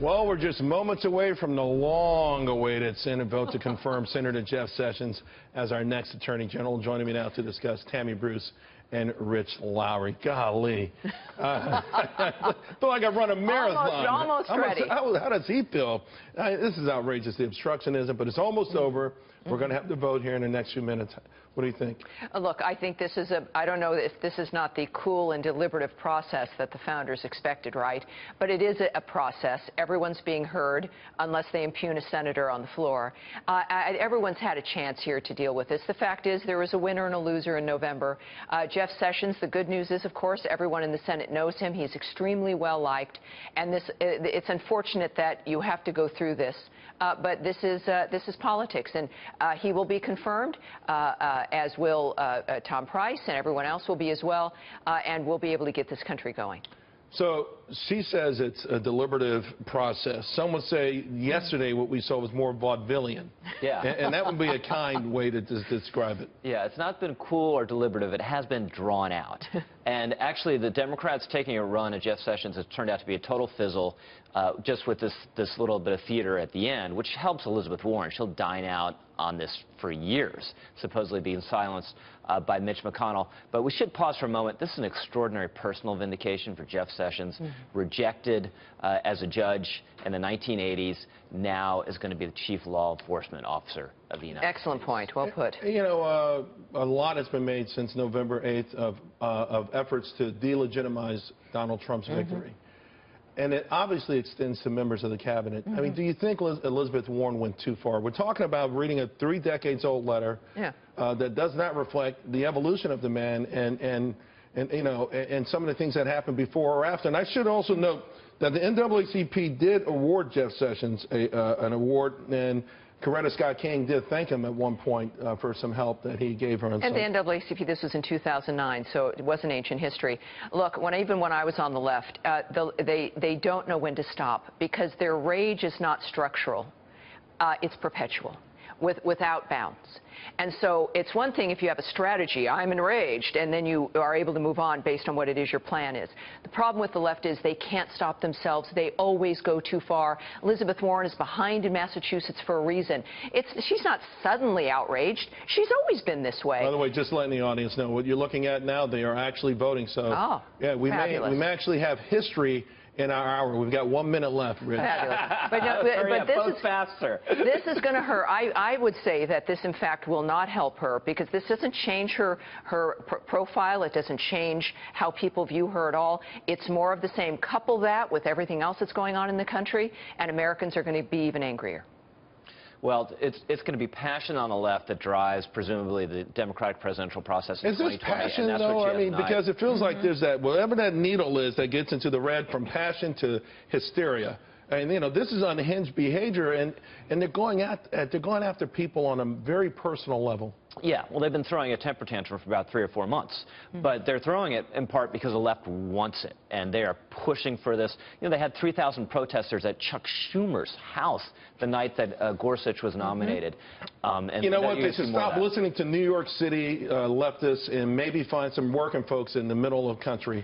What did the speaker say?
Well, we're just moments away from the long-awaited Senate vote to confirm Senator Jeff Sessions as our next Attorney General. Joining me now to discuss, Tammy Bruce and Rich Lowry. Golly. I feel like I've run a marathon. Almost ready. How does he feel? This is outrageous, the obstructionism, but it's almost over. We're going to have to vote here in the next few minutes. What do you think? Look, I think this is I don't know if this is not the cool and deliberative process that the founders expected, right? But it is a process. Everyone's being heard, unless they impugn a senator on the floor. Everyone's had a chance here to deal with this. The fact is there was a winner and a loser in November. Jeff Sessions, the good news is, of course, everyone in the Senate knows him. He's extremely well-liked. And it's unfortunate that you have to go through this. But this is politics. And he will be confirmed, as will Tom Price, and everyone else will be as well, and we'll be able to get this country going. So she says it's a deliberative process. Some would say yesterday what we saw was more vaudevillian. Yeah. And that would be a kind way to describe it. Yeah, it's not been cool or deliberative. It has been drawn out. And actually, the Democrats taking a run at Jeff Sessions has turned out to be a total fizzle, just with this little bit of theater at the end, which helps Elizabeth Warren. She'll dine out on this for years, supposedly being silenced by Mitch McConnell. But we should pause for a moment. This is an extraordinary personal vindication for Jeff Sessions, rejected as a judge in the 1980s, now is going to be the chief law enforcement officer of the United States. Excellent point. Well put. You know, a lot has been made since November 8th of efforts to delegitimize Donald Trump's victory. And it obviously extends to members of the cabinet. I mean, do you think Elizabeth Warren went too far? We're talking about reading a 3 decades old letter that does not reflect the evolution of the man and you know, and some of the things that happened before or after. And I should also note that the NAACP did award Jeff Sessions an award, and Coretta Scott King did thank him at one point for some help that he gave her. And the NAACP, this was in 2009, so it wasn't ancient history. Look, even when I was on the left, they don't know when to stop, because their rage is not structural. It's perpetual, without bounds. And so it's one thing if you have a strategy, I'm enraged, and then you are able to move on based on what it is your plan is. The problem with the left is they can't stop themselves. They always go too far. Elizabeth Warren is behind in Massachusetts for a reason. She's not suddenly outraged. She's always been this way. By the way, just letting the audience know, what you're looking at now, they are actually voting. So yeah, we may actually have history in our hour. We've got 1 minute left, Rich. But this is faster. This is going to hurt. I would say that this, in fact, will not help her, because this doesn't change her profile. It doesn't change how people view her at all. It's more of the same. Couple that with everything else that's going on in the country, and Americans are going to be even angrier. Well, it's going to be passion on the left that drives, presumably, the Democratic presidential process in 2020. Is this passion, though? I mean, because it feels like there's that, whatever that needle is that gets into the red, from passion to hysteria. And, you know, this is unhinged behavior, and they're going after people on a very personal level. Yeah, well, they've been throwing a temper tantrum for about 3 or 4 months. But they're throwing it in part because the left wants it, and they are pushing for this. You know, they had 3,000 protesters at Chuck Schumer's house the night that Gorsuch was nominated. And you know what? They should stop listening to New York City leftists and maybe find some working folks in the middle of the country.